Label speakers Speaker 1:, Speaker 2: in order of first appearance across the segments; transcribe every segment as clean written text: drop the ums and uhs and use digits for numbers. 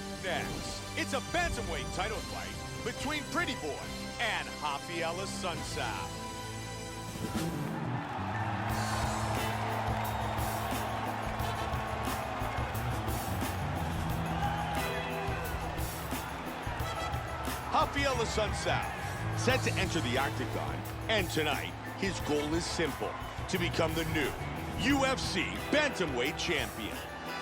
Speaker 1: Up next, it's a bantamweight title fight between Pretty Boy and Rafael Sunsao. Rafael Sunsao, set to enter the octagon, and tonight, his goal is simple: to become the new UFC bantamweight champion.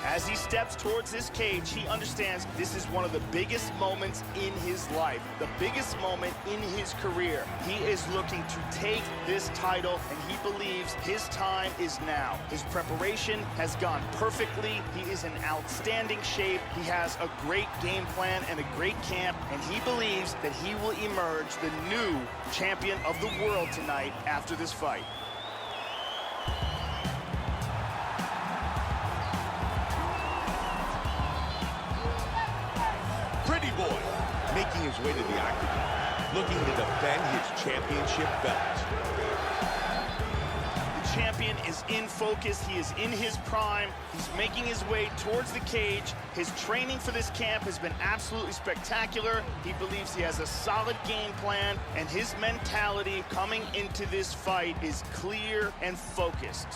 Speaker 2: As he steps towards this cage, he understands this is one of the biggest moments in his life, the biggest moment in his career. He is looking to take this title, and he believes his time is now. His preparation has gone perfectly. He is in outstanding shape. He has a great game plan and a great camp, and he believes that he will emerge the new champion of the world tonight after this fight.
Speaker 1: Pretty Boy, making his way to the octagon, looking to defend his championship belt.
Speaker 2: The champion is in focus. He is in his prime. He's making his way towards the cage. His training for this camp has been absolutely spectacular. He believes he has a solid game plan, and his mentality coming into this fight is clear and focused.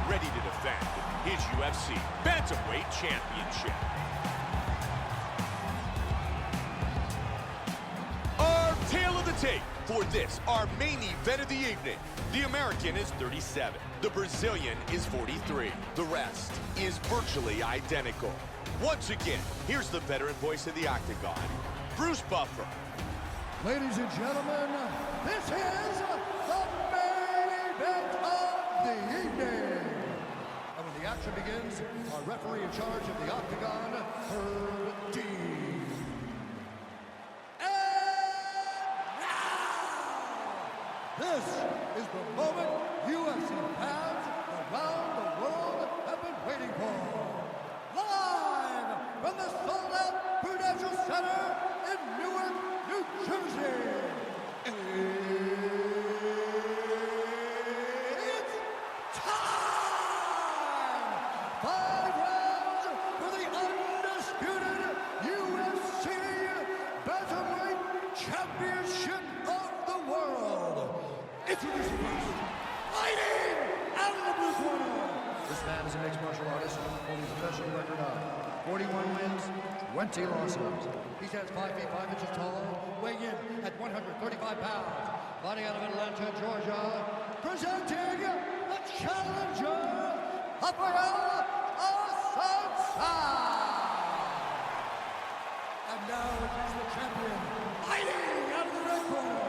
Speaker 1: Ready to defend his UFC bantamweight championship. Our tale of the tape for this, our main event of the evening. The American is 37. The Brazilian is 43. The rest is virtually identical. Once again, here's the veteran voice of the octagon, Bruce Buffer.
Speaker 3: Ladies and gentlemen, this is the main event of the evening. And when the action begins, our referee in charge of the octagon, Herb Dean. And now, this is the moment UFC fans around the world have been waiting for. Live from the sold-out Prudential Center in Newark, New Jersey. It's time! 5 rounds for the undisputed UFC Bantamweight Championship of the world. Introducing first, fighting out of the blue corner. This man is a mixed martial artist holding a professional record of 41 wins, 20 losses. He stands 5 feet 5 inches tall, weighing in at 135 pounds. Fighting out of Atlanta, Georgia, presenting the challenger, Rafael Sunsao. And now it is the champion, fighting out of the red corner.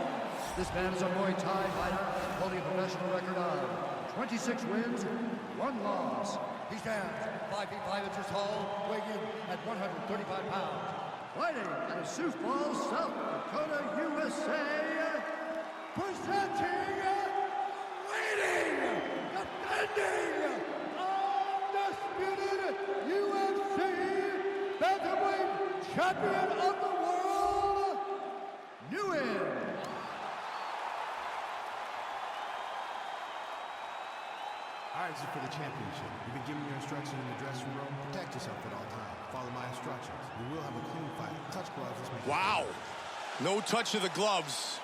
Speaker 3: This man is a Muay Thai fighter, holding a professional record of 26 wins, 1 loss. He stands 5 feet 5 inches tall, weighing in at 135 pounds. Fighting out of Sioux Falls, South Dakota, USA, presenting, waiting, defending, undisputed UFC Bantamweight Champion of the World, Nguyen.
Speaker 4: All right, this is for the championship. You've been giving your instructions in the dressing room. Protect yourself at all times. Follow my instructions. We will have a clean fight. Touch gloves. Let's make
Speaker 1: Wow. No touch of the gloves.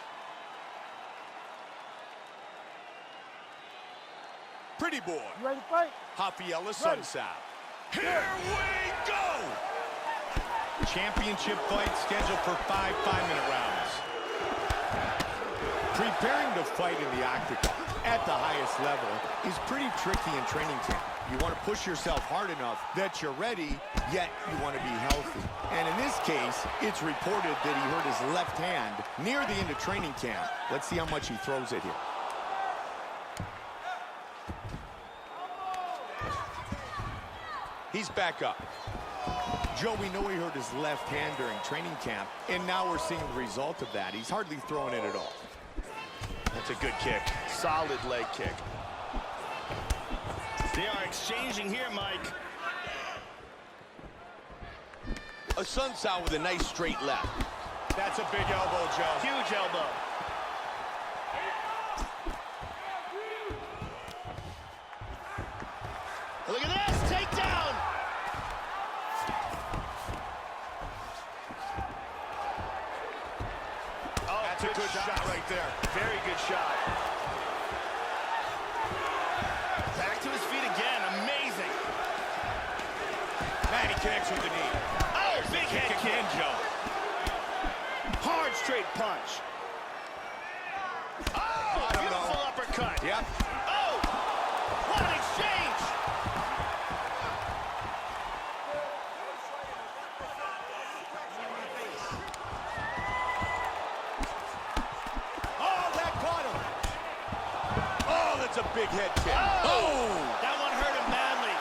Speaker 1: Pretty Boy.
Speaker 5: You ready to fight?
Speaker 1: Rafael Sunsao. Here we go! Championship fight scheduled for 5 5-minute rounds. Preparing to fight in the octagon at the highest level is pretty tricky in training camp. You want to push yourself hard enough that you're ready, yet you want to be healthy. And in this case, it's reported that he hurt his left hand near the end of training camp. Let's see how much he throws it here. He's back up. Joe, we know he hurt his left hand during training camp, and now we're seeing the result of that. He's hardly throwing it at all. That's a good kick.
Speaker 2: Solid leg kick. They are exchanging here, Mike.
Speaker 1: Sunsao with a nice straight left. That's a big elbow, Joe.
Speaker 2: Huge elbow. Look at this, takedown! Oh,
Speaker 1: that's a good shot right there.
Speaker 2: Very good shot. Back to his feet again, amazing.
Speaker 1: Man, he connects with the knee.
Speaker 2: Oh, big head kick.
Speaker 1: Again, Joe.
Speaker 2: Hard straight punch. Oh, beautiful uppercut.
Speaker 1: Yep.
Speaker 2: Oh, what an exchange.
Speaker 1: Oh, that caught him. Oh, that's a big head kick.
Speaker 2: Oh, that one hurt him badly.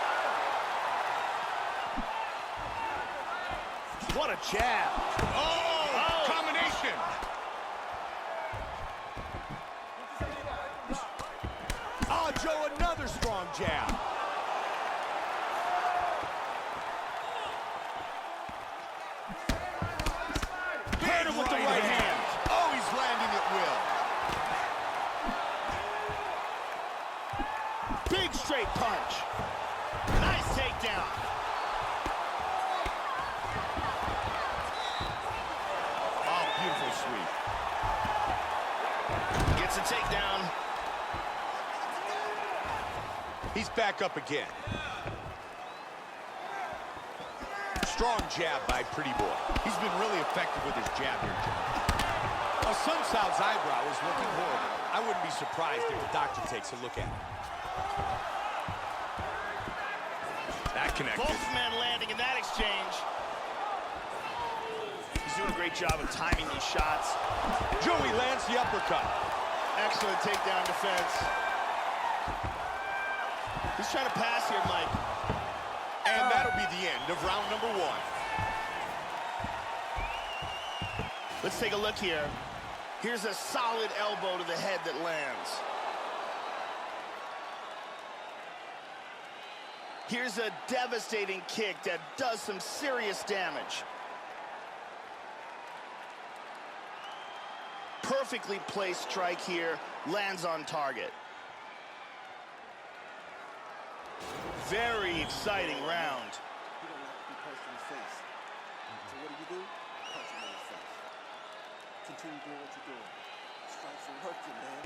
Speaker 2: What a jab.
Speaker 1: Oh, combination. Oh, Joe, another strong jab.
Speaker 2: Hit him with the right hand.
Speaker 1: Oh, he's landing at will.
Speaker 2: Big straight punch. Nice takedown.
Speaker 1: Oh, beautiful sweep.
Speaker 2: Gets a takedown.
Speaker 1: He's back up again. Strong jab by Pretty Boy. He's been really effective with his jab here, Joe. Well, Sun Tzu's eyebrow is looking horrible. I wouldn't be surprised if the doctor takes a look at it. That connected.
Speaker 2: Both men landing in that exchange. He's doing a great job of timing these shots.
Speaker 1: Joey lands the uppercut.
Speaker 2: Excellent takedown defense. He's trying to pass here, Mike.
Speaker 1: And that'll be the end of round number 1.
Speaker 2: Let's take a look here. Here's a solid elbow to the head that lands. Here's a devastating kick that does some serious damage. Perfectly placed strike here, lands on target. Very exciting round.
Speaker 5: You don't like to be punched in the face. So what do? Punch him in the face. Continue doing what you're doing. Strikes are working, man.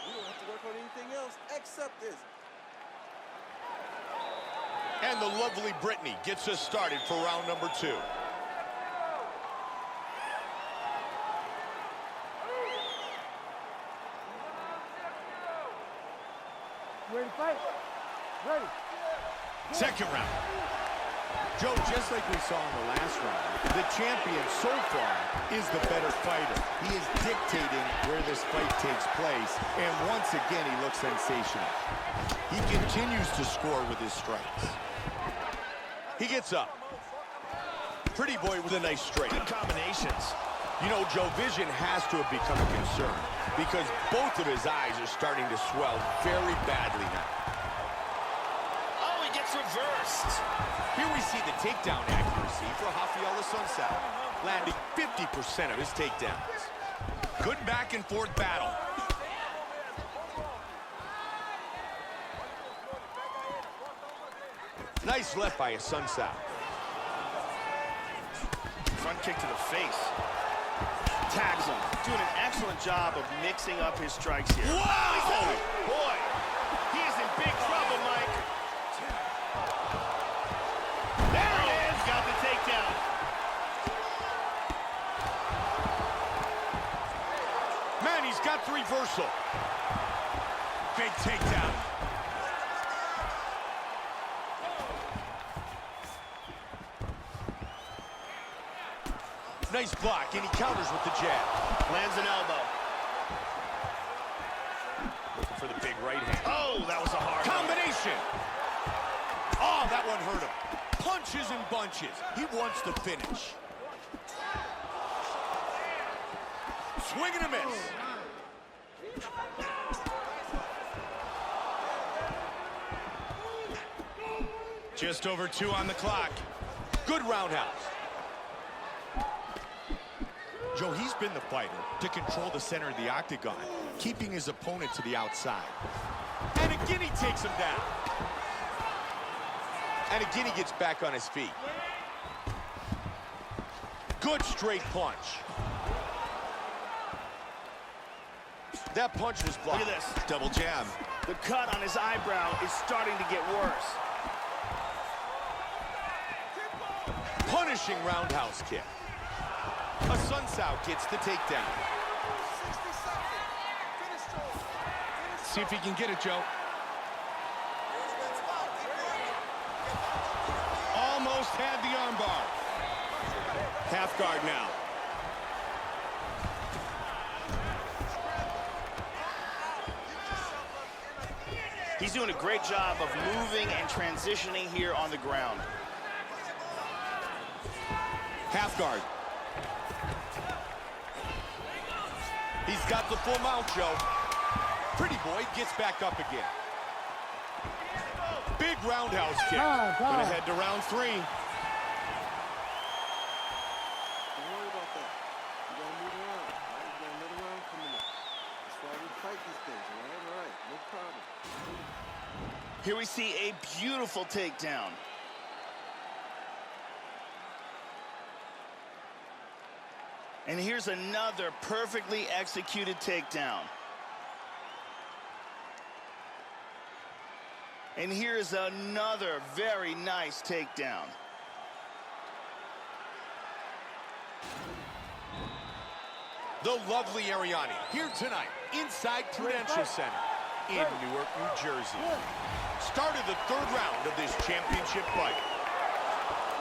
Speaker 5: You don't have to work on anything else except this.
Speaker 1: And the lovely Brittany gets us started for round number 2.
Speaker 3: Ready to fight? Ready.
Speaker 1: Second round. Joe, just like we saw in the last round, the champion so far is the better fighter. He is dictating where this fight takes place, and once again, he looks sensational. He continues to score with his strikes. He gets up. Pretty Boy with a nice straight.
Speaker 2: Good combinations.
Speaker 1: You know, Joe, vision has to have become a concern because both of his eyes are starting to swell very badly now.
Speaker 2: Oh, he gets reversed.
Speaker 1: Here we see the takedown accuracy for Rafael Assunção, landing 50% of his takedowns. Good back and forth battle. Nice left by Assunção.
Speaker 2: Front kick to the face. Tags him. Doing an excellent job of mixing up his strikes here.
Speaker 1: Wow!
Speaker 2: Boy, he is in big trouble, Mike. There it is. Got the takedown.
Speaker 1: Man, he's got the reversal. Big takedown. Nice block, and he counters with the jab.
Speaker 2: Lands an elbow.
Speaker 1: Looking for the big right hand.
Speaker 2: Oh, that was a hard one.
Speaker 1: Combination. Oh, that one hurt him. Punches and bunches. He wants to finish. Swing and a miss. Just over 2 on the clock. Good roundhouse. Joe, he's been the fighter to control the center of the octagon, keeping his opponent to the outside. And again, he takes him down. And again, he gets back on his feet. Good straight punch. That punch was blocked.
Speaker 2: Look at this.
Speaker 1: Double jab.
Speaker 2: The cut on his eyebrow is starting to get worse.
Speaker 1: Punishing roundhouse kick. A Sun Sao gets the takedown.
Speaker 5: 60 seconds. Finish strong.
Speaker 1: See if he can get it, Joe. Almost had the armbar. Half guard now.
Speaker 2: He's doing a great job of moving and transitioning here on the ground.
Speaker 1: Half guard. He's got the full mount, Joe. Pretty boy gets back up again. Big roundhouse kick. Gonna head to round 3.
Speaker 5: Don't worry about that. You gotta move around. All right? You got another round coming up. That's why we fight these things, all right? All right, no problem.
Speaker 2: Here we see a beautiful takedown. And here's another perfectly executed takedown. And here's another very nice takedown.
Speaker 1: The lovely Ariani here tonight inside Prudential Center in Newark, New Jersey. Started the 3rd round of this championship fight.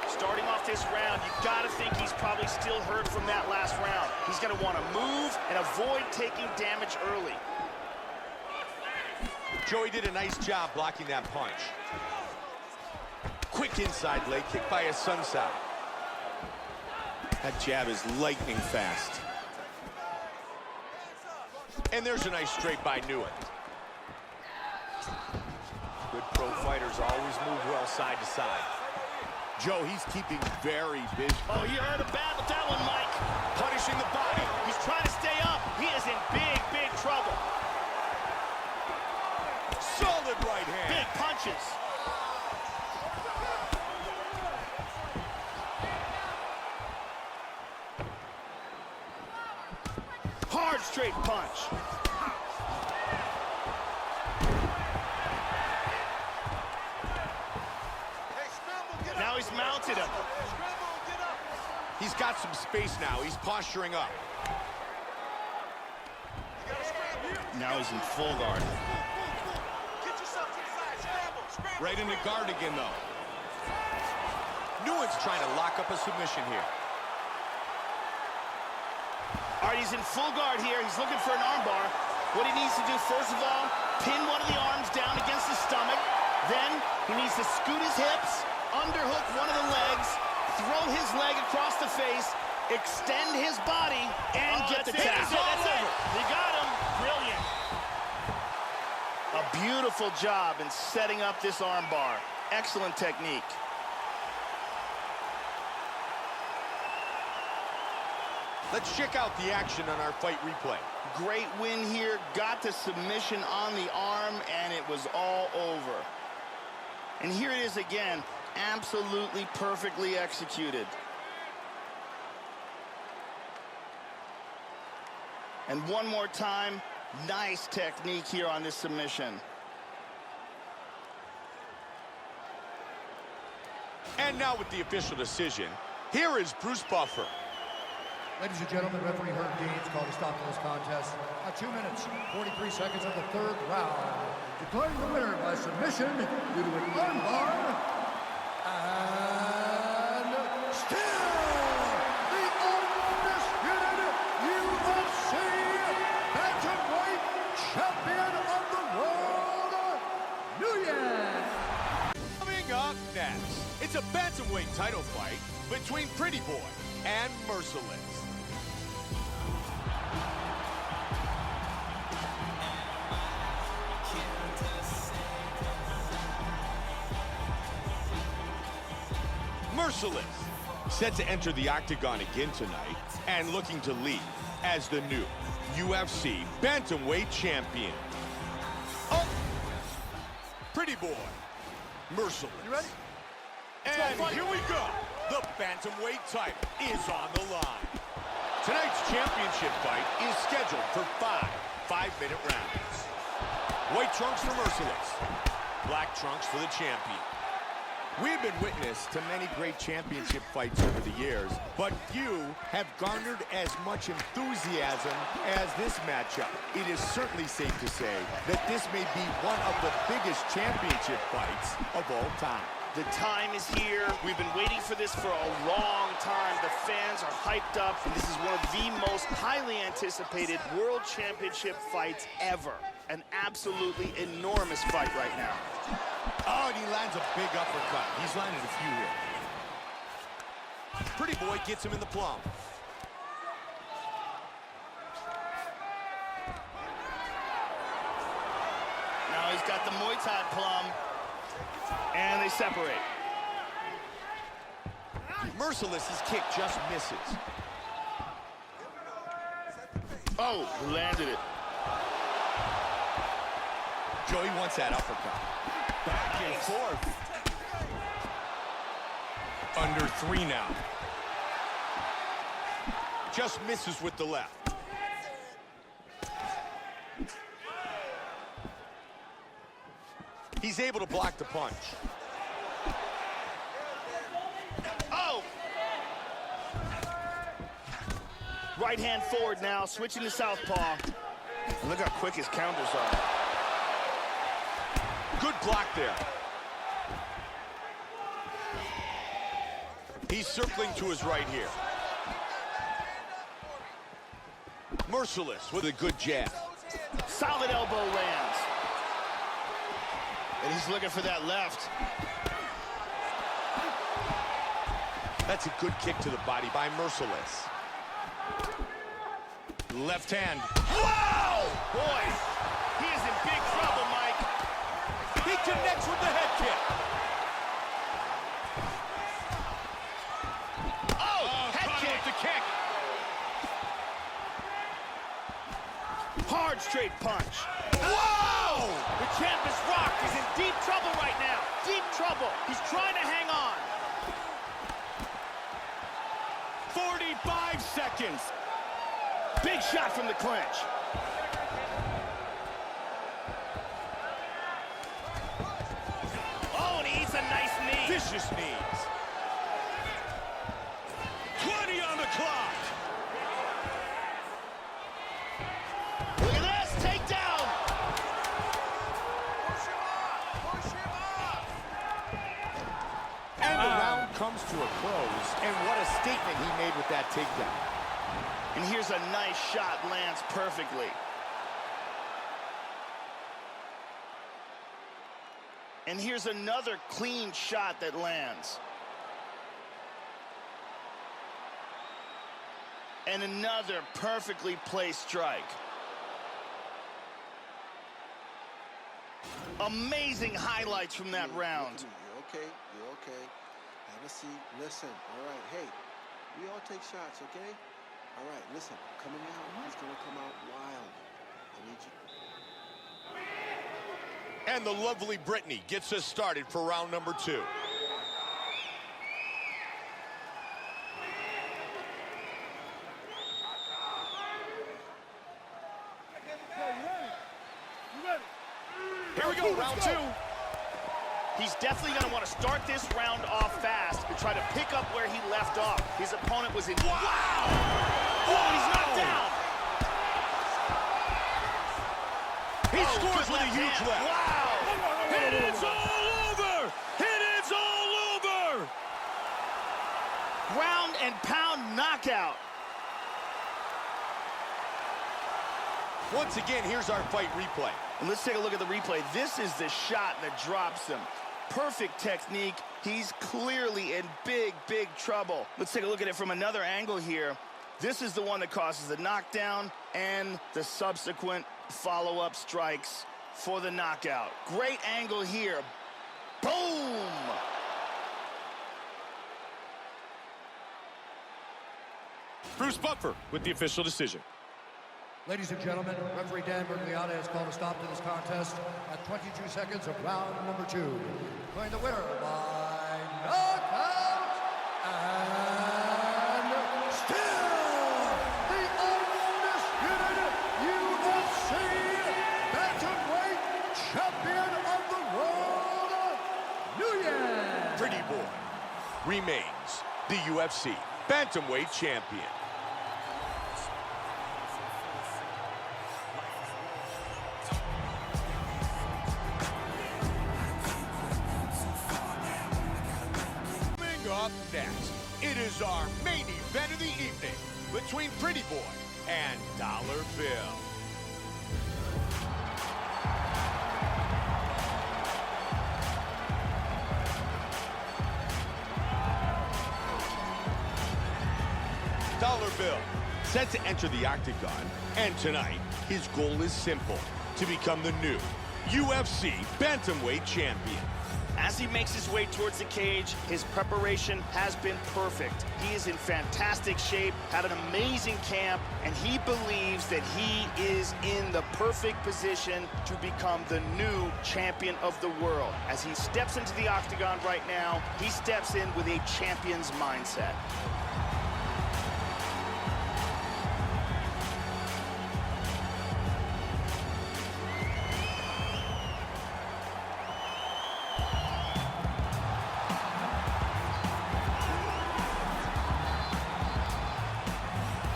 Speaker 2: Starting off this round, you gotta think he's probably still hurt from that last round. He's gonna want to move and avoid taking damage early.
Speaker 1: Joey did a nice job blocking that punch. Quick inside leg kick by a Sun Sao. That jab is lightning fast. And there's a nice straight by Nguyen. Good pro fighters always move well side to side. Joe, he's keeping very busy.
Speaker 2: Oh, you heard a bad with that one, Mike.
Speaker 1: Punishing the body.
Speaker 2: He's trying to stay up. He is in big, big trouble.
Speaker 1: Solid right hand.
Speaker 2: Big punches. Hard straight punch. Now he's mounted him.
Speaker 1: He's got some space now. He's posturing up.
Speaker 2: Now he's in full guard.
Speaker 1: Right into guard again, though. Nguyen's trying to lock up a submission here.
Speaker 2: All right, he's in full guard here. He's looking for an armbar. What he needs to do, first of all, pin one of the arms down against the stomach. Then he needs to scoot his hips, underhook one of the legs, throw his leg across the face, extend his body, and get the tap. That's it. He got him. Brilliant. A beautiful job in setting up this armbar. Excellent technique.
Speaker 1: Let's check out the action on our fight replay.
Speaker 2: Great win here. Got the submission on the arm, and it was all over. And here it is again. Absolutely perfectly executed. And one more time, nice technique here on this submission.
Speaker 1: And now with the official decision, here is Bruce Buffer.
Speaker 3: Ladies and gentlemen, referee Herb Dean's called to stop this contest at 2 minutes, 43 seconds of the 3rd round. Declaring the winner by submission due to an armbar, and still the undisputed UFC bantamweight champion of the world, Nguyen.
Speaker 1: Coming up next, it's a bantamweight title fight between Pretty Boy and Merciless. Merciless, set to enter the octagon again tonight and looking to lead as the new UFC bantamweight champion. Oh, Pretty Boy, Merciless.
Speaker 3: You ready?
Speaker 1: And here we go. The bantamweight title is on the line. Tonight's championship fight is scheduled for 5 5-minute rounds. White trunks for Merciless. Black trunks for the champion. We've been witness to many great championship fights over the years, but few have garnered as much enthusiasm as this matchup. It is certainly safe to say that this may be one of the biggest championship fights of all time.
Speaker 2: The time is here. We've been waiting for this for a long time. The fans are hyped up, and this is one of the most highly anticipated World Championship fights ever. An absolutely enormous fight right now.
Speaker 1: Oh, and he lands a big uppercut. He's landed a few here. Pretty boy gets him in the plum.
Speaker 2: Now he's got the Muay Thai plum, and they separate.
Speaker 1: Merciless's kick just misses.
Speaker 2: Oh, landed it.
Speaker 1: Joey wants that uppercut. Back and forth. Under 3 now. Just misses with the left. He's able to block the punch.
Speaker 2: Oh! Right hand forward now, switching to southpaw. Look how quick his counters are.
Speaker 1: Good block there. He's circling to his right here. Merciless with a good jab.
Speaker 2: Solid elbow lands. And he's looking for that left.
Speaker 1: That's a good kick to the body by Merciless. Left hand.
Speaker 2: Wow! Boy, he is in big trouble, Mike.
Speaker 1: He connects with the head kick.
Speaker 2: Oh, head kick.
Speaker 1: With the kick.
Speaker 2: Hard straight punch.
Speaker 1: Whoa!
Speaker 2: The champ is rocked. He's in deep trouble right now. Deep trouble. He's trying to hang on.
Speaker 1: 45 seconds.
Speaker 2: Big shot from the clinch. Oh, and he eats a nice knee.
Speaker 1: Vicious knees. 20 on the clock.
Speaker 2: Look at this. Takedown.
Speaker 1: And the round comes to a close. And what a statement he made with that takedown.
Speaker 2: And here's a nice shot, lands perfectly. And here's another clean shot that lands. And another perfectly placed strike. Amazing highlights from that round.
Speaker 5: You're okay. You're okay. Have a seat. Listen. All right. Hey, we all take shots, okay? All right, listen, coming out, he's gonna come out wild. I need you.
Speaker 1: And the lovely Brittany gets us started for round number 2. Here we go, round 2.
Speaker 2: He's definitely going to want to start this round off fast and try to pick up where he left off. His opponent was in... Wow! Oh, and he's knocked down!
Speaker 1: He scores with a huge left.
Speaker 2: Wow!
Speaker 1: And it's all over! And it's all over!
Speaker 2: Ground and pound knockout.
Speaker 1: Once again, here's our fight replay.
Speaker 2: And let's take a look at the replay. This is the shot that drops him. Perfect technique. He's clearly in big, big trouble. Let's take a look at it from another angle here. This is the one that causes the knockdown and the subsequent follow-up strikes for the knockout. Great angle here. Boom!
Speaker 1: Bruce Buffer with the official decision.
Speaker 3: Ladies and gentlemen, referee Dan Bergliata has called a stop to this contest at 22 seconds of round number 2. Declaring the winner by knockout.
Speaker 1: remains the UFC Bantamweight Champion. Coming up next, it is our main event of the evening between Pretty Boy and Dollar Bill. Dollar Bill, set to enter the octagon, and tonight, his goal is simple, to become the new UFC Bantamweight Champion.
Speaker 2: As he makes his way towards the cage, his preparation has been perfect. He is in fantastic shape, had an amazing camp, and he believes that he is in the perfect position to become the new champion of the world. As he steps into the octagon right now, he steps in with a champion's mindset.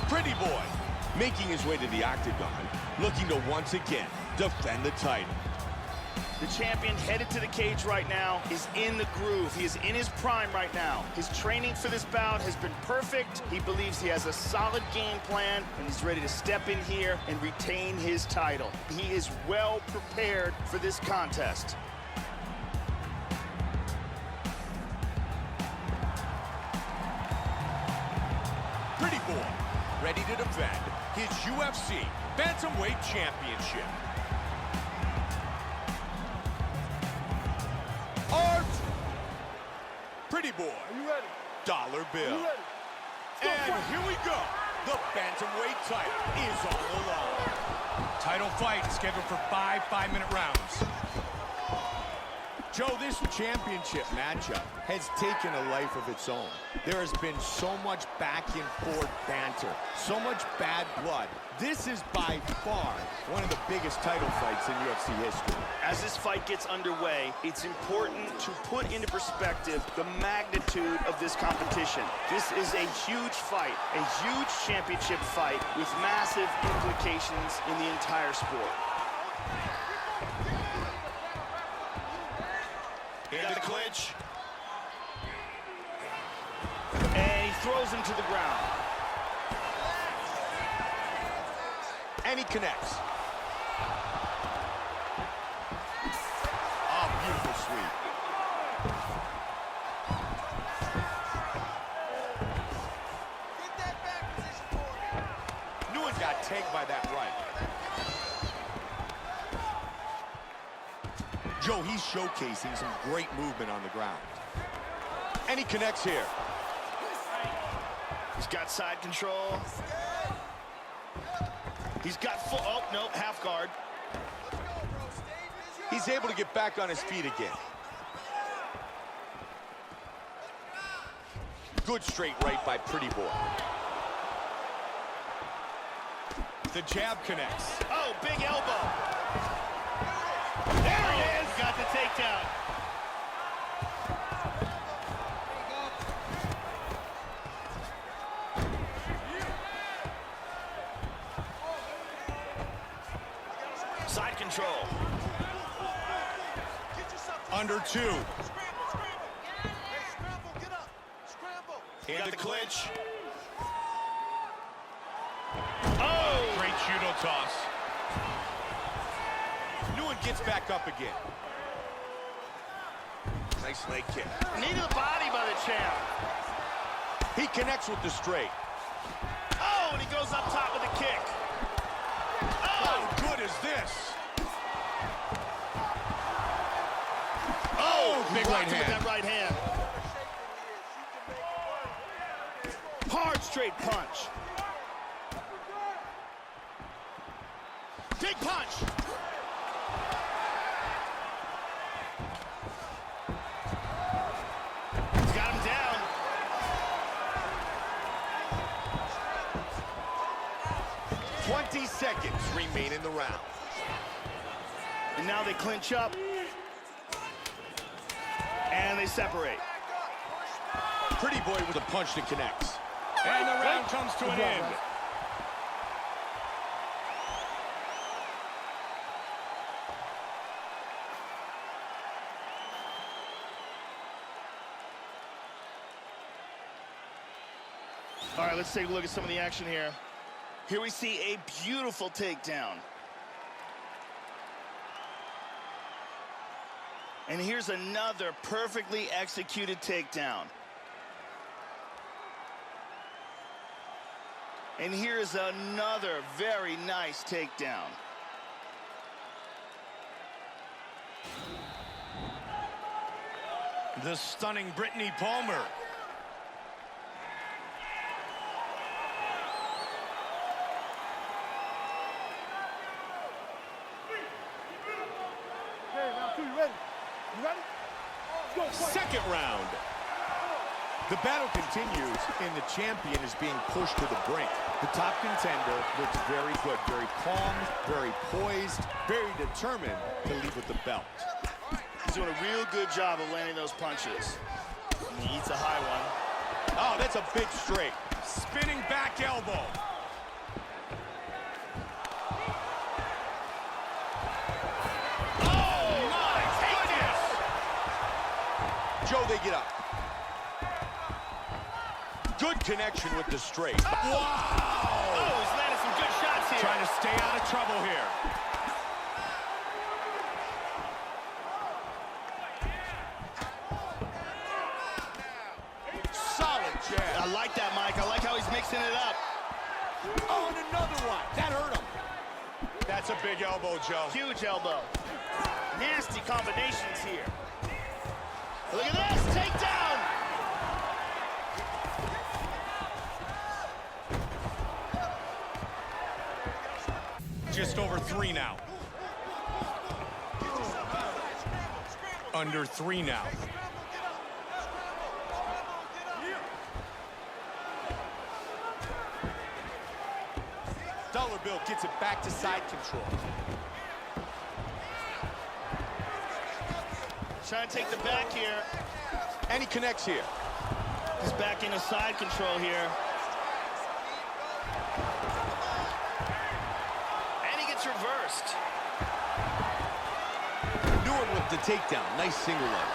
Speaker 1: Pretty Boy, making his way to the octagon, looking to once again defend the title.
Speaker 2: The champion headed to the cage right now is in the groove. He is in his prime right now. His training for this bout has been perfect. He believes he has a solid game plan, and he's ready to step in here and retain his title. He is well prepared for this contest.
Speaker 1: Pretty Boy, ready to defend his UFC Bantamweight Championship. Art! Pretty Boy.
Speaker 3: Are you ready?
Speaker 1: Dollar Bill.
Speaker 3: Are you ready?
Speaker 1: And here we go. The Bantamweight title is on the line.
Speaker 6: Title fight scheduled for 5 5-minute rounds.
Speaker 1: Joe, this championship matchup has taken a life of its own. There has been so much back and forth banter, so much bad blood. This is by far one of the biggest title fights in UFC history.
Speaker 2: As this fight gets underway, it's important to put into perspective the magnitude of this competition. This is a huge fight, a huge championship fight with massive implications in the entire sport.
Speaker 1: Into the clinch.
Speaker 2: And he throws him to the ground.
Speaker 1: And he connects. Oh, beautiful sweep.
Speaker 5: Get that back position for me.
Speaker 1: Nguyen got tagged by that right. Joe, he's showcasing some great movement on the ground. And he connects here.
Speaker 2: He's got side control. He's got full, oh, no, half guard.
Speaker 1: He's able to get back on his feet again. Good straight right by Pretty Boy. The jab connects.
Speaker 2: Oh, big elbow. There it is. Got the takedown. Side control.
Speaker 1: Under two.
Speaker 5: Scramble, scramble. Hey, scramble, get up. Scramble.
Speaker 1: In the clinch.
Speaker 2: Oh!
Speaker 6: Great judo toss.
Speaker 1: Nguyen gets back up again. Nice leg kick.
Speaker 2: Knee to the body by the champ.
Speaker 1: He connects with the straight.
Speaker 2: Oh, and he goes up top with a kick.
Speaker 1: How good is this?
Speaker 2: Oh,
Speaker 6: big
Speaker 2: blocked
Speaker 6: right
Speaker 2: him with
Speaker 6: hand.
Speaker 2: that right hand. Hard straight punch. Big punch. He's got him down.
Speaker 1: 20 seconds remain in the round.
Speaker 2: And now they clinch up. And they separate.
Speaker 1: Pretty Boy with a punch that connects.
Speaker 6: And the round comes to an end.
Speaker 2: All right, let's take a look at some of the action here. Here we see a beautiful takedown. And here's another perfectly executed takedown. And here's another very nice takedown.
Speaker 6: The stunning Brittany Palmer.
Speaker 1: Second round. The battle continues, and the champion is being pushed to the brink. The top contender looks very good, very calm, very poised, very determined to leave with the belt.
Speaker 2: He's doing a real good job of landing those punches. And he eats a high one.
Speaker 1: Oh, that's a big straight.
Speaker 6: Spinning back elbow.
Speaker 1: Oh, my goodness! Joe, they get up. Good connection with the straight.
Speaker 2: Wow! Oh, he's landed some good shots here.
Speaker 6: Trying to stay out of trouble here.
Speaker 1: Solid jab.
Speaker 2: I like that, Mike. I like how he's mixing it up.
Speaker 1: Oh, and another one. That hurt him.
Speaker 6: That's a big elbow, Joe.
Speaker 2: Huge elbow. Nasty combinations here. Look at this, takedown!
Speaker 6: Just over 3 now. Under 3 now.
Speaker 1: Dollar Bill gets it back to side control.
Speaker 2: Trying to take the back here.
Speaker 1: And he connects here.
Speaker 2: He's back into side control here. And he gets reversed.
Speaker 1: Nguyen with the takedown. Nice single leg.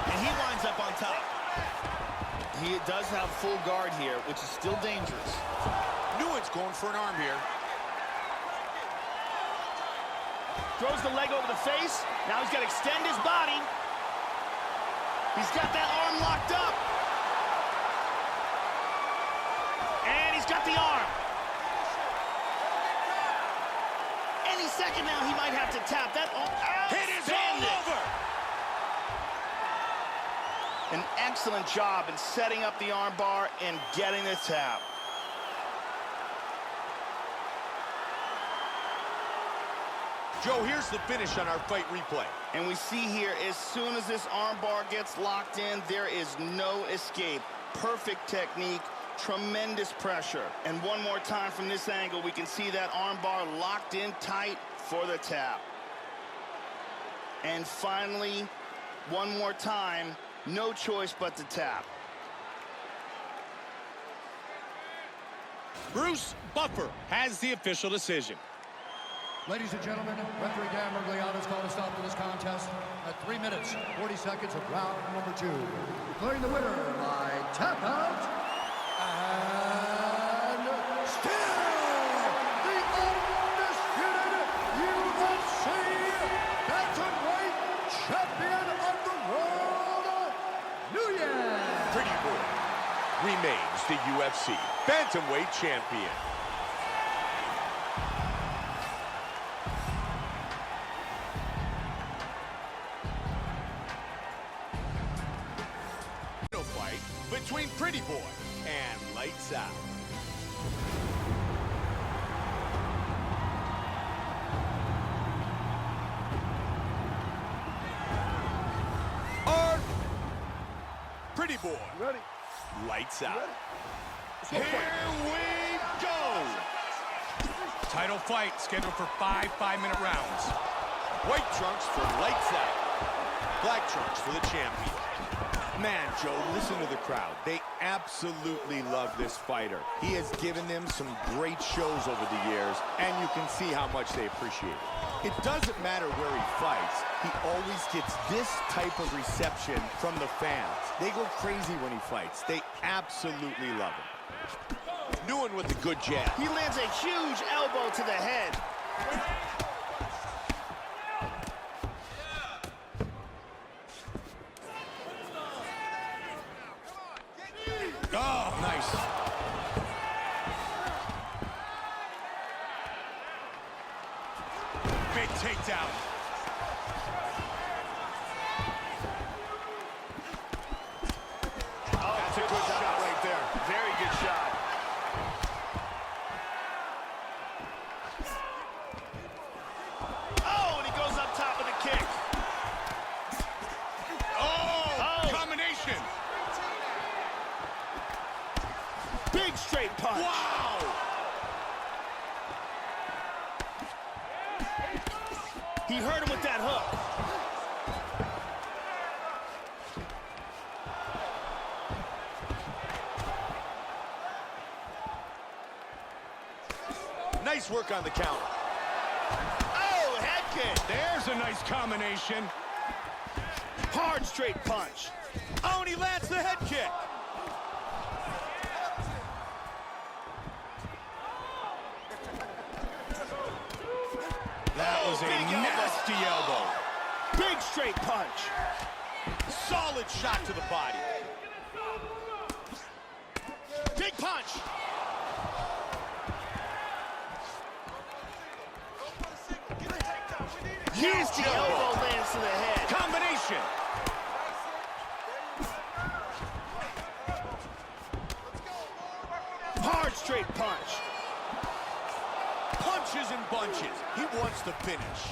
Speaker 2: And he winds up on top. He does have full guard here, which is still dangerous.
Speaker 1: Nguyen's going for an arm here.
Speaker 2: Throws the leg over the face. Now he's got to extend his body. He's got that arm locked up. And he's got the arm. Any second now, he might have to tap that.
Speaker 6: Hit is all over.
Speaker 2: An excellent job in setting up the arm bar and getting the tap.
Speaker 1: Joe, here's the finish on our fight replay.
Speaker 2: And we see here, as soon as this arm bar gets locked in, there is no escape. Perfect technique, tremendous pressure. And one more time from this angle, we can see that arm bar locked in tight for the tap. And finally, one more time, no choice but to tap.
Speaker 6: Bruce Buffer has the official decision.
Speaker 3: Ladies and gentlemen, referee Dan Mergliano's called a stop to this contest at 3 minutes, 40 seconds of round number 2. Declaring the winner by tap out, and still the undisputed UFC bantamweight champion of the world, Nguyen.
Speaker 1: Pretty Boy remains the UFC bantamweight champion. Fight between Pretty Boy and Lights Out. Our Pretty Boy.
Speaker 5: Ready?
Speaker 1: Lights Out.
Speaker 6: Here we go. Title fight scheduled for 5 5-minute rounds.
Speaker 1: White trunks for Lights Out. Black trunks for the champion. Man, Joe, listen to the crowd. They absolutely love this fighter. He has given them some great shows over the years, and you can see how much they appreciate it. It doesn't matter where he fights. He always gets this type of reception from the fans. They go crazy when he fights. They absolutely love him. Nguyen with a good jab.
Speaker 2: He lands a huge elbow to the head.
Speaker 1: Oh, nice.
Speaker 6: Big takedown.
Speaker 2: Oh,
Speaker 1: That's a good shot right there.
Speaker 2: very good shot. Oh, and he goes up top of the kick.
Speaker 6: Oh, combination.
Speaker 2: Big straight punch.
Speaker 6: Wow.
Speaker 2: He hurt him with that hook.
Speaker 1: Nice work on the counter.
Speaker 2: Oh, head kick.
Speaker 6: There's a nice combination.
Speaker 2: Hard straight punch.
Speaker 1: Oh, and he lands the head kick.
Speaker 6: That was a
Speaker 2: big elbow.
Speaker 6: nasty elbow.
Speaker 2: Big straight punch.
Speaker 1: Solid shot to the body.
Speaker 2: Big punch. Here's the elbow lands to the head.
Speaker 1: Combination.
Speaker 2: Hard straight punch.
Speaker 1: Punches and bunches. He wants to finish.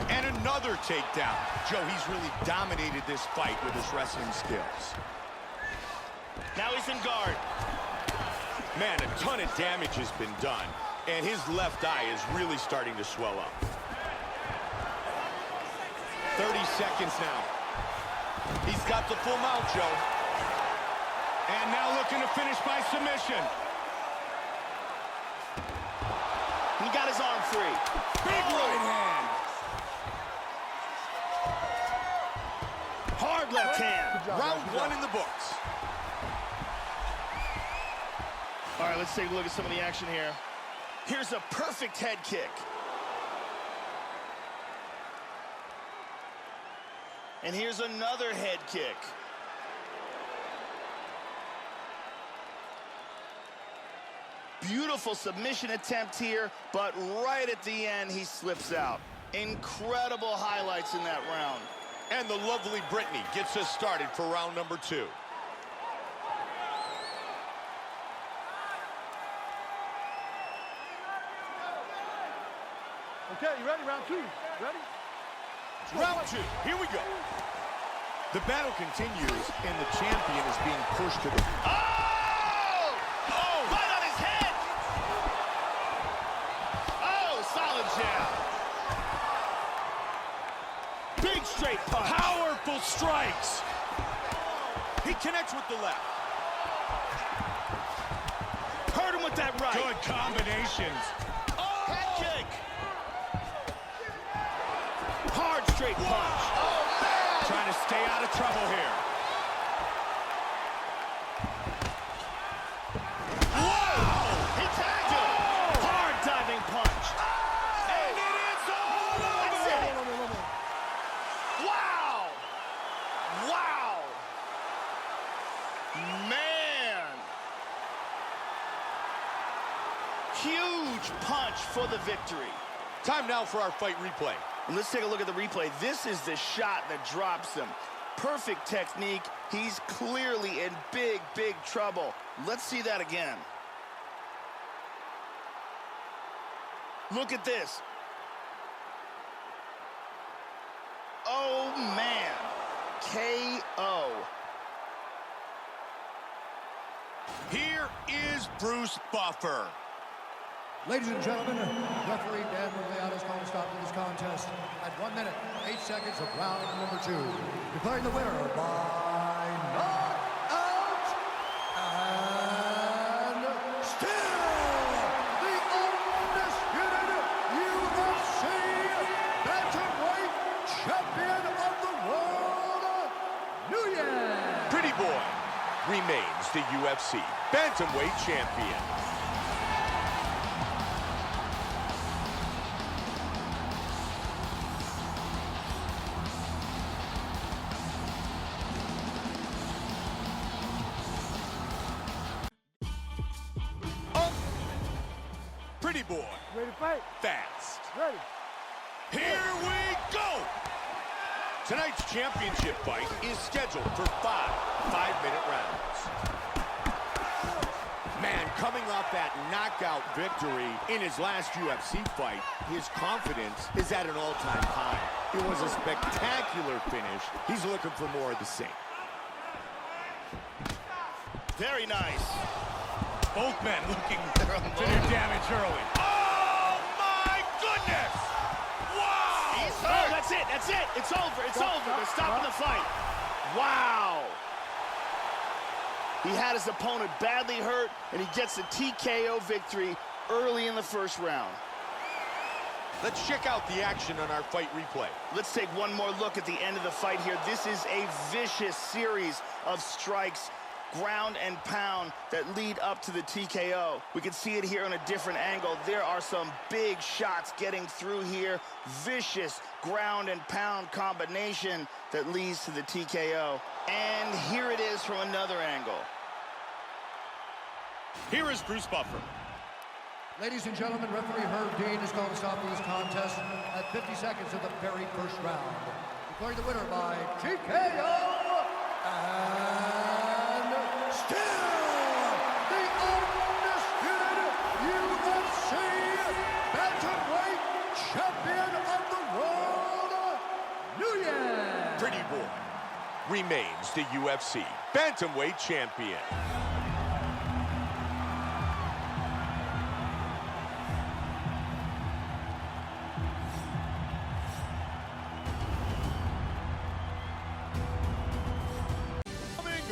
Speaker 1: And another takedown. Joe, he's really dominated this fight with his wrestling skills.
Speaker 2: Now he's in guard.
Speaker 1: Man, a ton of damage has been done, and his left eye is really starting to swell up. 30 seconds now. He's got the full mount, Joe.
Speaker 6: And now looking to finish by submission.
Speaker 2: He got his arm free.
Speaker 6: Big right hand.
Speaker 2: Hard left hand.
Speaker 1: Round one in the books.
Speaker 2: All right, let's take a look at some of the action here. Here's a perfect head kick. And here's another head kick. Beautiful submission attempt here, but right at the end, he slips out. Incredible highlights in that round.
Speaker 1: And the lovely Brittany gets us started for round number two.
Speaker 3: Okay, you ready? Round two. Ready?
Speaker 1: Round two, here we go. The battle continues, and the champion is being pushed to the...
Speaker 2: Oh! Oh! Right on his head! Oh, solid jab. Big straight punch.
Speaker 6: Powerful strikes.
Speaker 1: He connects with the left.
Speaker 2: Hurt him with that right.
Speaker 6: Good combinations.
Speaker 2: Head kick. Hard straight punch.
Speaker 6: Trying to stay out of trouble here.
Speaker 2: Whoa! He tagged him. Hard diving punch.
Speaker 6: And it is all
Speaker 2: That's
Speaker 6: over.
Speaker 2: it. Wow! Wow! Man! Huge punch for the victory.
Speaker 1: Time now for our fight replay.
Speaker 2: And let's take a look at the replay. This is the shot that drops him. Perfect technique. He's clearly in big, big trouble. Let's see that again. Look at this. Oh, man. KO.
Speaker 6: Here is Bruce Buffer.
Speaker 3: Ladies and gentlemen, referee Dan Murgliata is going to stop this contest at 1 minute, 8 seconds of round number 2. Declaring the winner by knockout and still the undisputed UFC bantamweight champion of the world, Nguyen.
Speaker 6: Pretty Boy remains the UFC bantamweight champion. Pretty Boy.
Speaker 7: Ready to fight?
Speaker 6: Fast.
Speaker 7: Ready.
Speaker 6: Here we go! Tonight's championship fight is scheduled for 5 5-minute rounds. Man, coming off that knockout victory in his last UFC fight, his confidence is at an all-time high. It was a spectacular finish. He's looking for more of the same.
Speaker 2: Very nice.
Speaker 6: Both men looking to do damage early. Oh, my goodness! Wow!
Speaker 2: Oh, that's it. That's it. It's over. It's over. They're stopping the fight. Wow. He had his opponent badly hurt, and he gets a TKO victory early in the first round.
Speaker 6: Let's check out the action on our fight replay.
Speaker 2: Let's take one more look at the end of the fight here. This is a vicious series of strikes, ground and pound, that lead up to the TKO. We can see it here on a different angle. There are some big shots getting through here. Vicious ground and pound combination that leads to the TKO. And here it is from another angle.
Speaker 6: Here is Bruce Buffer.
Speaker 3: Ladies and gentlemen, referee Herb Dean is going to stop this contest at 50 seconds of the very first round. Declaring the winner by TKO and still the undisputed UFC bantamweight champion of the world, Nguyen.
Speaker 6: Pretty Boy remains the UFC bantamweight champion.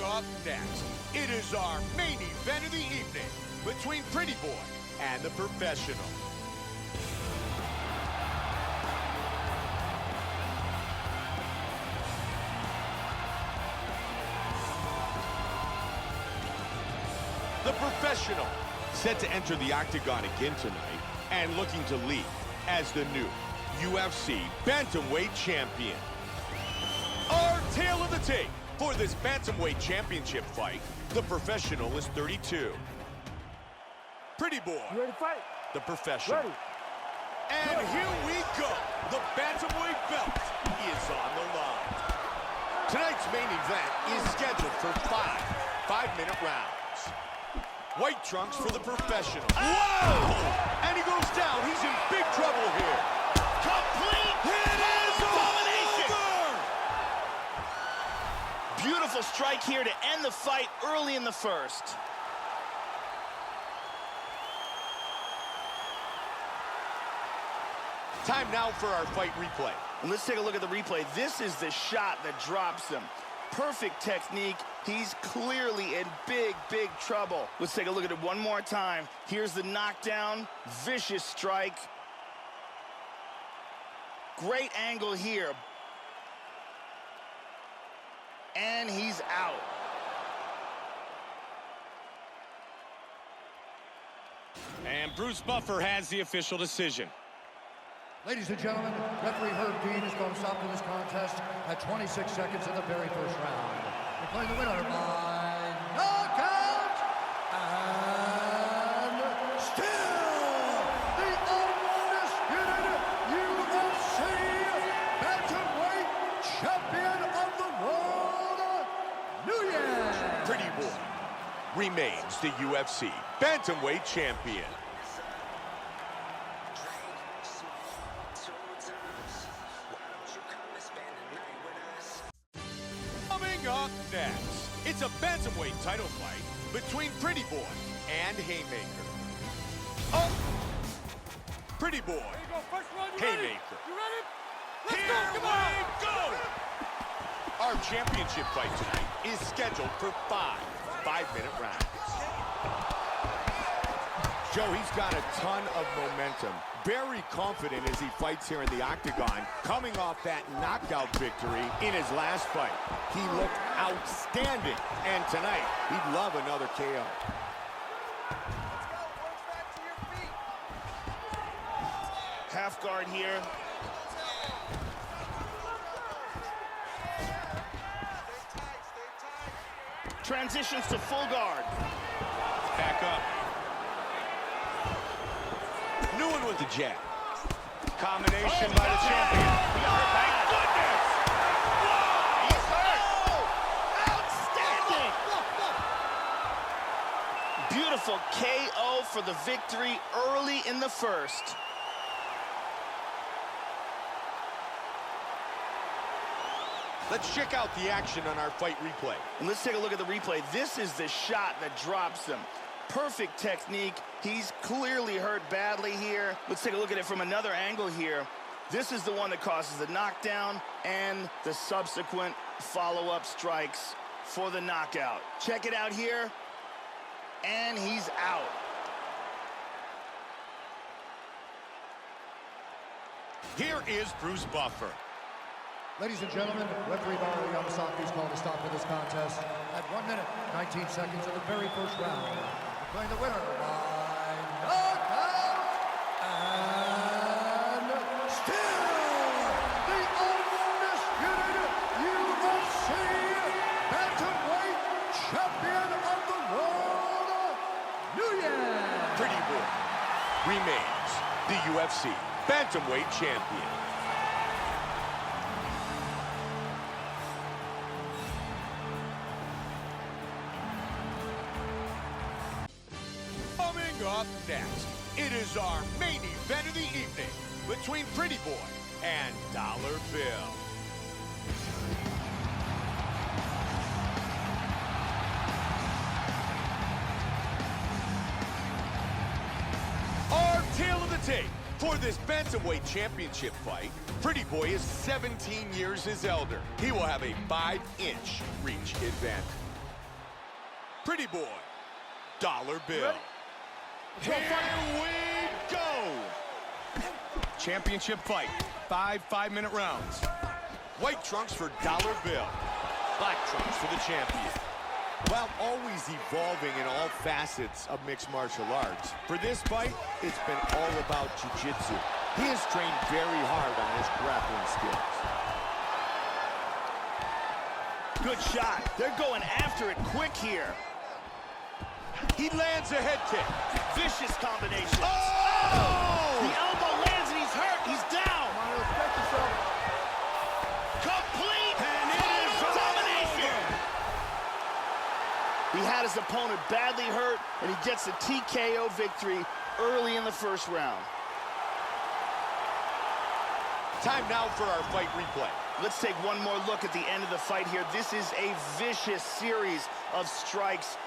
Speaker 6: Up next, it is our main event of the evening between Pretty Boy and the Professional. The Professional set to enter the octagon again tonight and looking to lead as the new UFC bantamweight champion. Our tale of the tape for this bantamweight championship fight, the Professional is 32. Pretty Boy,
Speaker 7: You ready to fight?
Speaker 6: the Professional.
Speaker 7: Ready.
Speaker 6: And here we go. The bantamweight belt is on the line. Tonight's main event is scheduled for 5 5-minute rounds. White trunks for the Professional. Whoa! And he goes down. He's in big trouble here.
Speaker 2: Complete domination. Beautiful strike here to end the fight early in the first.
Speaker 6: Time now for our fight replay.
Speaker 2: And let's take a look at the replay. This is the shot that drops him. Perfect technique. He's clearly in big, big trouble. Let's take a look at it one more time. Here's the knockdown. Vicious strike. Great angle here. And he's out.
Speaker 6: And Bruce Buffer has the official decision.
Speaker 3: Ladies and gentlemen, referee Herb Dean is going to stop this contest at 26 seconds of the very first round. Declaring the winner by knockout and still the undisputed UFC bantamweight champion of the world, Nguyen.
Speaker 6: Pretty Boy remains the UFC bantamweight champion. Coming up next, it's a bantamweight title fight between Pretty Boy and Haymaker. Up Pretty boy. Haymaker.
Speaker 3: You ready?
Speaker 6: Here we go! Our championship fight tonight is scheduled for 5 5-minute rounds.
Speaker 1: Joe, he's got a ton of momentum. Very confident as he fights here in the octagon, coming off that knockout victory in his last fight. He looked outstanding, and tonight, he'd love another KO.
Speaker 2: Half guard here. Transitions to full guard.
Speaker 6: Back up. Nguyen with the jab.
Speaker 1: Combination by the champion.
Speaker 6: Thank goodness!
Speaker 2: He's hurt. Outstanding. Beautiful KO for the victory early in the first.
Speaker 6: Let's check out the action on our fight replay.
Speaker 2: And let's take a look at the replay. This is the shot that drops him. Perfect technique. He's clearly hurt badly here. Let's take a look at it from another angle here. This is the one that causes the knockdown and the subsequent follow-up strikes for the knockout. Check it out here. And he's out.
Speaker 6: Here is Bruce Buffer.
Speaker 3: Ladies and gentlemen, referee Mario Yamasaki's called a stop to this contest at 1 minute, 19 seconds of the very first round. Declaring the winner by knockout, and still the undisputed UFC bantamweight champion of the world, Nguyen.
Speaker 6: Pretty boy remains the UFC bantamweight champion. Coming up next, it is our main event of the evening between Pretty Boy and Dollar Bill. Our tale of the tape for this bantamweight championship fight. Pretty Boy is 17 years his elder. He will have a 5-inch reach advantage. Pretty Boy, Dollar Bill. Here we go! Championship fight, 5 5-minute rounds. White trunks for Dollar Bill. Black trunks for the champion.
Speaker 1: Well, always evolving in all facets of mixed martial arts. For this fight, it's been all about jiu-jitsu. He has trained very hard on his grappling skills.
Speaker 2: Good shot. They're going after it quick here.
Speaker 6: He lands a head kick.
Speaker 2: Vicious combination.
Speaker 6: Oh!
Speaker 2: The elbow lands and he's hurt. He's down. Complete total domination. He had his opponent badly hurt, and he gets a TKO victory early in the first round.
Speaker 6: Time now for our fight replay.
Speaker 2: Let's take one more look at the end of the fight here. This is a vicious series of strikes,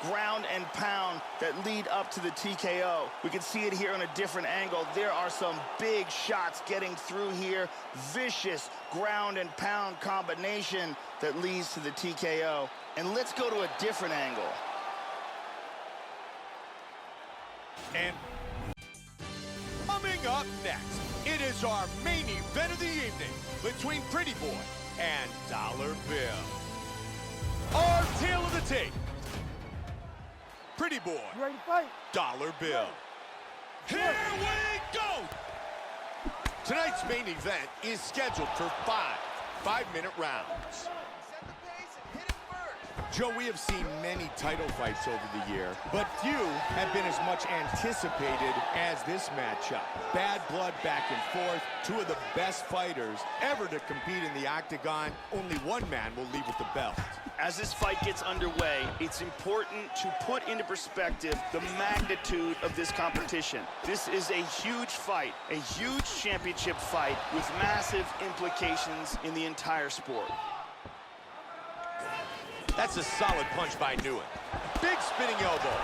Speaker 2: ground and pound, that lead up to the TKO. We can see it here on a different angle. There are some big shots getting through here. Vicious ground and pound combination that leads to the TKO. And let's go to a different angle.
Speaker 6: And coming up next, it is our main event of the evening between Pretty Boy and Dollar Bill. Our tale of the tape. Pretty Boy.
Speaker 3: You ready to fight?
Speaker 6: Dollar Bill. Here we go! Tonight's main event is scheduled for 5 5-minute rounds.
Speaker 1: Joe, we have seen many title fights over the year, but few have been as much anticipated as this matchup. Bad blood back and forth, two of the best fighters ever to compete in the octagon. Only one man will leave with the belt.
Speaker 2: As this fight gets underway, it's important to put into perspective the magnitude of this competition. This is a huge fight, a huge championship fight with massive implications in the entire sport.
Speaker 6: That's a solid punch by Nguyen. Big spinning elbow.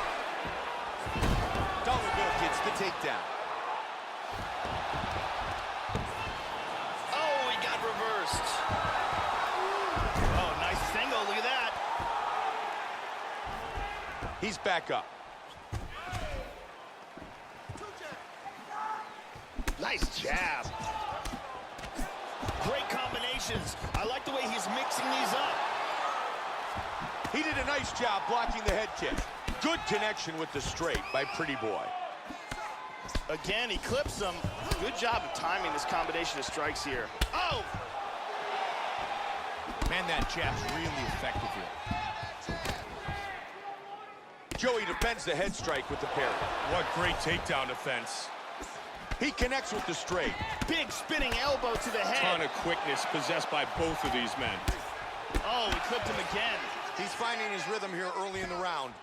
Speaker 6: Dollar Bill gets the takedown.
Speaker 2: reversed. Oh, nice single. Look at that.
Speaker 6: He's back up.
Speaker 2: Nice jab. Great combinations. I like the way he's mixing these up.
Speaker 6: He did a nice job blocking the head kick. Good connection with the straight by Pretty Boy.
Speaker 2: Again, he clips him. Good job of timing this combination of strikes here. Oh!
Speaker 1: Man, that jab's really effective here.
Speaker 6: Joey defends the head strike with the parry.
Speaker 1: What great takedown defense.
Speaker 6: He connects with the straight.
Speaker 2: Big spinning elbow to the head.
Speaker 1: Ton of quickness possessed by both of these men.
Speaker 2: Oh, he clipped him again.
Speaker 6: He's finding his rhythm here early in the round.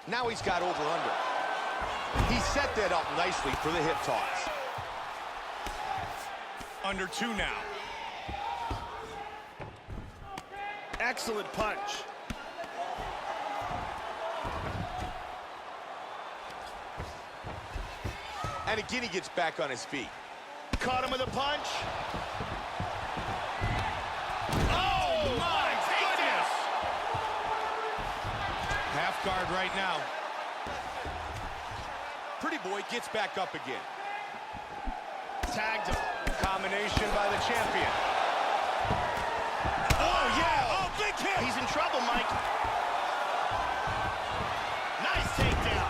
Speaker 6: Now he's got over-under. He set that up nicely for the hip toss.
Speaker 1: Under 2 now.
Speaker 2: Excellent punch.
Speaker 6: And again, he gets back on his feet.
Speaker 2: Caught him with a punch. Oh, my goodness!
Speaker 1: Half guard right now.
Speaker 6: Pretty Boy gets back up again.
Speaker 2: Tagged him.
Speaker 1: Combination by the champion. Oh, yeah! Oh, big hit!
Speaker 2: He's in trouble, Mike. Nice takedown.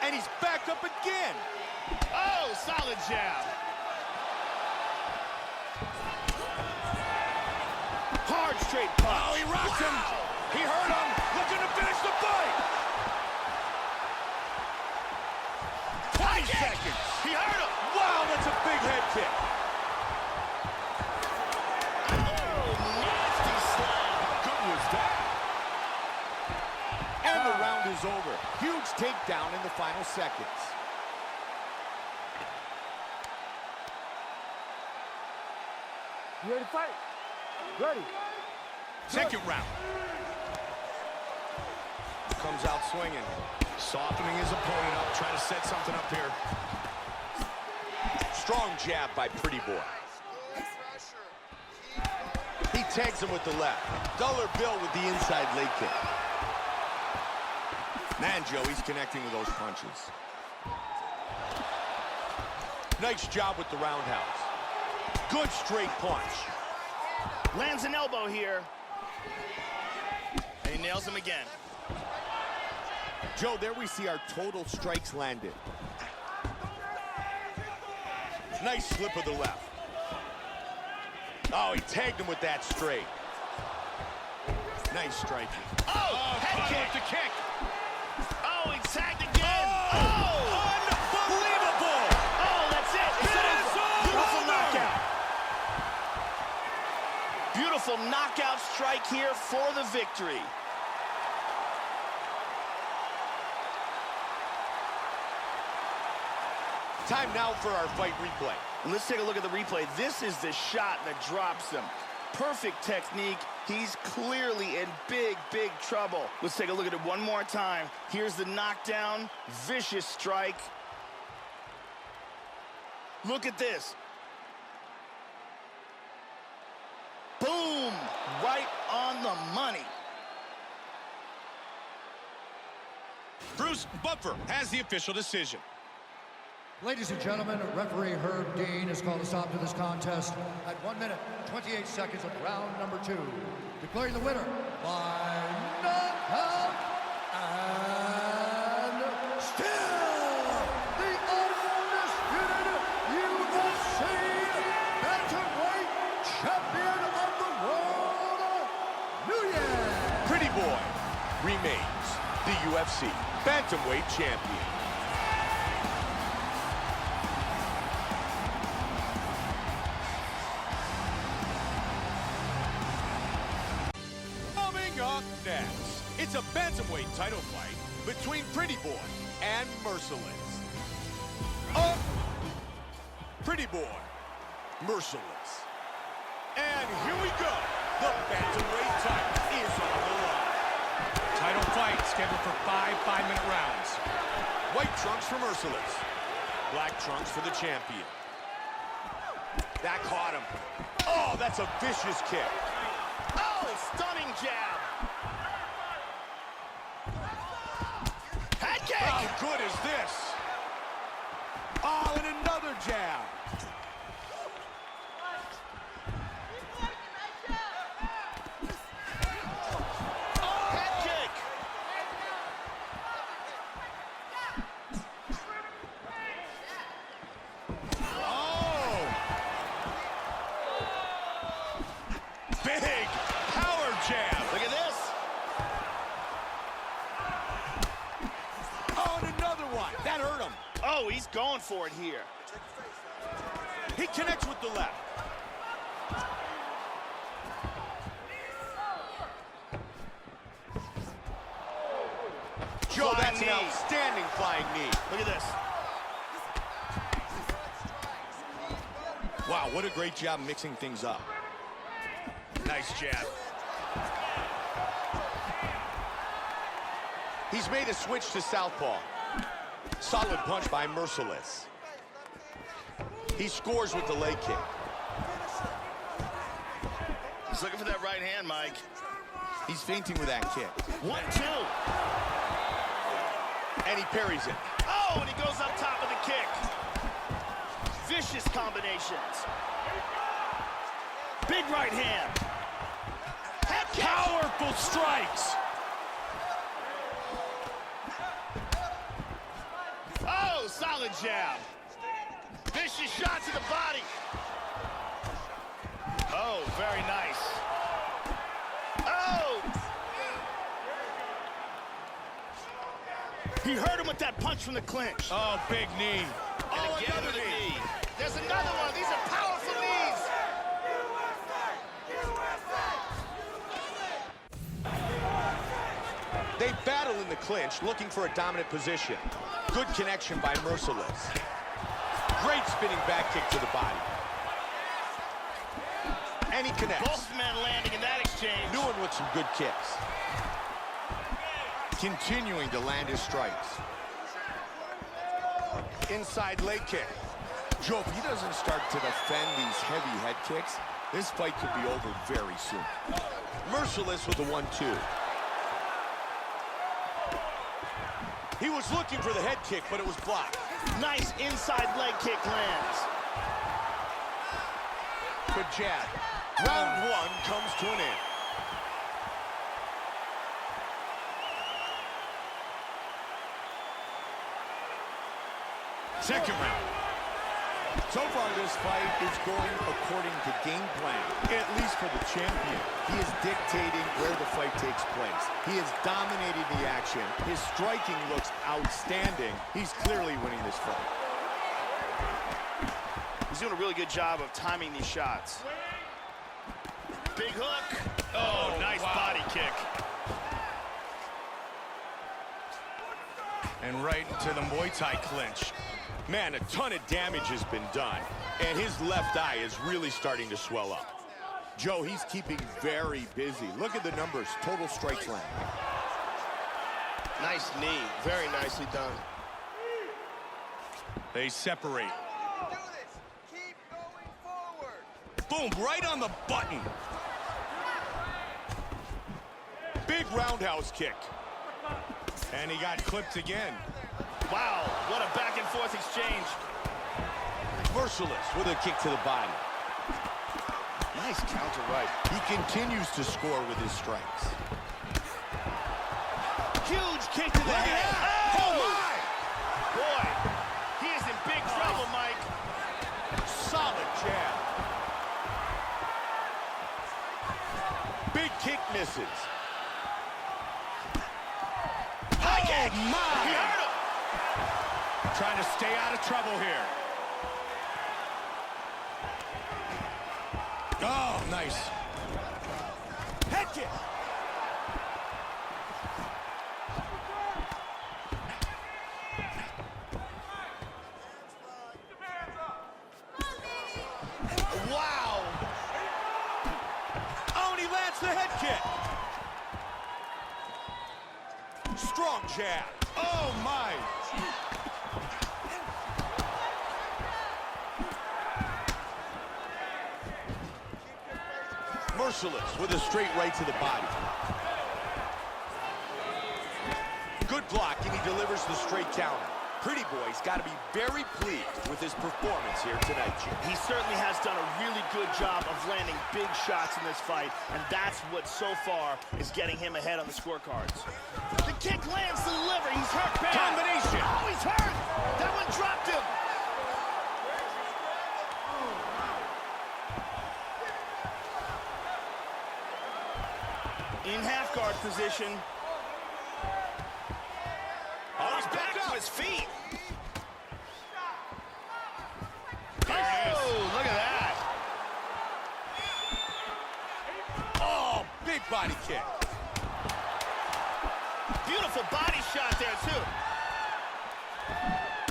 Speaker 6: And he's back up again.
Speaker 2: Oh, solid jab. Hard straight punch.
Speaker 1: Oh, he rocked him! He hurt him! Looking to finish the fight!
Speaker 6: 20 seconds.
Speaker 2: He hurt him.
Speaker 6: Wow, that's a big head kick.
Speaker 2: Nasty slam.
Speaker 1: How good was that?
Speaker 6: And the round is over. Huge takedown in the final seconds.
Speaker 3: You ready to fight? Ready.
Speaker 1: Second round.
Speaker 6: Comes out swinging.
Speaker 1: Softening his opponent up, trying to set something up here.
Speaker 6: Strong jab by Pretty Boy. He tags him with the left. Dollar bill with the inside leg kick.
Speaker 1: Man, Joey's connecting with those punches.
Speaker 6: Nice job with the roundhouse. Good straight punch.
Speaker 2: Lands an elbow here. And he nails him again.
Speaker 1: Joe, there we see our total strikes landed.
Speaker 6: Nice slip of the left. Oh, he tagged him with that straight.
Speaker 1: Nice striking.
Speaker 2: Oh, head kick.
Speaker 1: The kick.
Speaker 2: Oh, he tagged again. Oh!
Speaker 1: Unbelievable!
Speaker 2: Oh, that's it.
Speaker 1: It's over.
Speaker 2: Beautiful knockout. Beautiful knockout strike here for the victory.
Speaker 6: Time now for our fight replay.
Speaker 2: And let's take a look at the replay. This is the shot that drops him. Perfect technique. He's clearly in big, big trouble. Let's take a look at it one more time. Here's the knockdown. Vicious strike. Look at this. Boom! Right on the money.
Speaker 1: Bruce Buffer has the official decision.
Speaker 3: Ladies and gentlemen, referee Herb Dean has called a stop to this contest at 1 minute, 28 seconds of round number 2. Declaring the winner by knockout and still the undisputed UFC bantamweight champion of the world, Nguyen.
Speaker 6: Pretty Boy remains the UFC bantamweight champion. Coming up next, it's a bantamweight title fight between Pretty Boy and Merciless. Pretty Boy, Merciless. And here we go. The bantamweight title is on the line.
Speaker 1: Title fight scheduled for 5 5-minute rounds.
Speaker 6: White trunks for Merciless. Black trunks for the champion. That caught him. Oh, that's a vicious kick.
Speaker 2: Oh, stunning jab. Head kick.
Speaker 6: How good is this? Oh, and another jab.
Speaker 2: Head kick.
Speaker 6: Oh! Big power jab.
Speaker 2: Look at this.
Speaker 6: Oh, and another one. That hurt him.
Speaker 2: Oh, he's going for it here.
Speaker 6: He connects with the left. Joe,
Speaker 2: Flying
Speaker 6: that's an
Speaker 2: knee.
Speaker 6: outstanding flying knee.
Speaker 2: Look at this.
Speaker 6: Wow, what a great job mixing things up. Nice jab. He's made a switch to southpaw. Solid punch by Merciless. He scores with the leg kick.
Speaker 2: He's looking for that right hand, Mike.
Speaker 6: He's feinting with that kick.
Speaker 2: 1-2.
Speaker 6: And he parries it.
Speaker 2: Oh, and he goes up top of the kick. Vicious combinations. Big right hand. Head kick.
Speaker 6: Powerful strikes.
Speaker 2: Oh, solid jab. Vicious shot to the body. Oh, very nice. Oh! He hurt him with that punch from the clinch.
Speaker 6: Oh, big knee.
Speaker 2: Oh,
Speaker 6: again
Speaker 2: another
Speaker 6: with a
Speaker 2: knee.
Speaker 6: knee.
Speaker 2: There's another one. These are powerful knees.
Speaker 6: They battle in the clinch, looking for a dominant position. Good connection by Merciless. Great spinning back kick to the body. And he connects.
Speaker 2: Both men landing in that exchange.
Speaker 6: Nguyen with some good kicks. Continuing to land his strikes. Inside leg kick. Joe, if he doesn't start to defend these heavy head kicks, this fight could be over very soon. Merciless with the 1-2. He was looking for the head kick, but it was blocked.
Speaker 2: Nice inside leg kick lands.
Speaker 6: Good jab. Round one comes to an end. Second round. So far, this fight is going according to game plan, at least for the champion. He is dictating where the fight takes place. He is dominating the action. His striking looks outstanding. He's clearly winning this fight.
Speaker 2: He's doing a really good job of timing these shots. Big hook. Oh, nice body kick.
Speaker 6: And right into the Muay Thai clinch. Man, a ton of damage has been done, and his left eye is really starting to swell up. Joe, he's keeping very busy. Look at the numbers, total strikes land.
Speaker 2: Nice knee, very nicely done.
Speaker 6: They separate.
Speaker 5: Do this. Keep going forward.
Speaker 6: Boom, right on the button. Big roundhouse kick. And he got clipped again.
Speaker 2: Wow, what a back and forth exchange.
Speaker 6: Merciless with a kick to the body.
Speaker 2: Nice counter right.
Speaker 6: He continues to score with his strikes.
Speaker 2: Huge kick to the head.
Speaker 6: Oh, my!
Speaker 2: Boy, he is in big trouble, Mike.
Speaker 6: Solid jab. Big kick misses.
Speaker 2: High kick.
Speaker 6: Oh, my!
Speaker 2: He hurt him.
Speaker 6: Trying to stay out of trouble here. Oh, nice. Head kick.
Speaker 2: Wow.
Speaker 6: Oh, and he lands the head kick. Strong jab. Oh, my. merciless with a straight right to the body. Good block, and he delivers the straight counter. Pretty Boy's got to be very pleased with his performance here tonight, Jim.
Speaker 2: He certainly has done a really good job of landing big shots in this fight, and that's what so far is getting him ahead on the scorecards. The kick lands to the liver. He's hurt bad.
Speaker 6: Combination.
Speaker 2: Oh, he's hurt. That one dropped him. In half guard position. Oh, he's back to his feet. Oh, look at that.
Speaker 6: Oh, big body kick.
Speaker 2: Beautiful body shot there, too.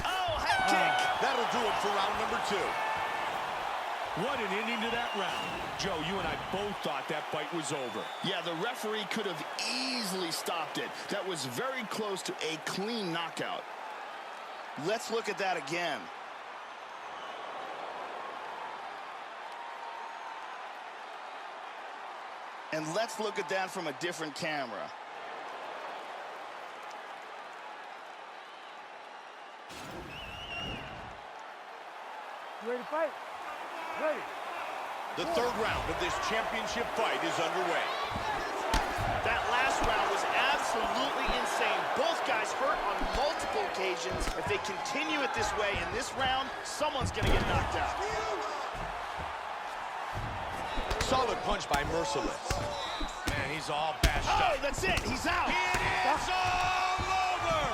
Speaker 2: Oh, head kick.
Speaker 6: That'll do it for round number 2.
Speaker 1: What an ending to that round. Joe, you and I both thought that fight was over.
Speaker 2: Yeah, the referee could have easily stopped it. That was very close to a clean knockout. Let's look at that again. And let's look at that from a different camera.
Speaker 7: You ready to fight? Ready.
Speaker 6: The third round of this championship fight is underway.
Speaker 2: That last round was absolutely insane. Both guys hurt on multiple occasions. If they continue it this way in this round, someone's going to get knocked out.
Speaker 6: Solid punch by Merciless.
Speaker 1: Man, he's all bashed
Speaker 2: Oh,
Speaker 1: up.
Speaker 2: that's it. He's out.
Speaker 6: It is all over!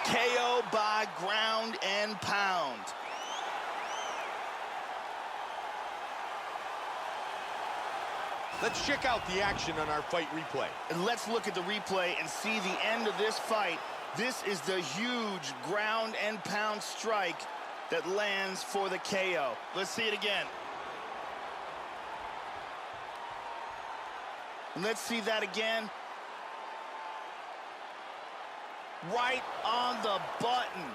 Speaker 2: KO by ground and pound.
Speaker 6: Let's check out the action on our fight replay.
Speaker 2: And let's look at the replay and see the end of this fight. This is the huge ground and pound strike that lands for the KO. Let's see it again. Let's see that again. Right on the button.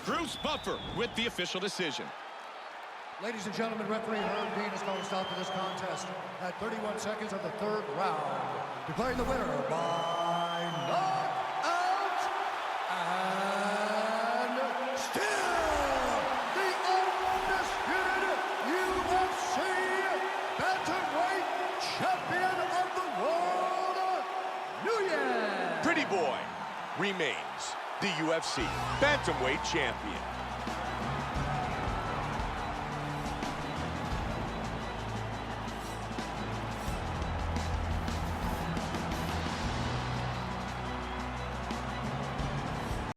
Speaker 1: Bruce Buffer with the official decision.
Speaker 3: Ladies and gentlemen, referee Herb Dean has called a stop to this contest at 31 seconds of the third round, declaring the winner by knockout and still the undisputed UFC bantamweight champion of the world, Nguyen.
Speaker 6: Pretty Boy remains the UFC bantamweight champion.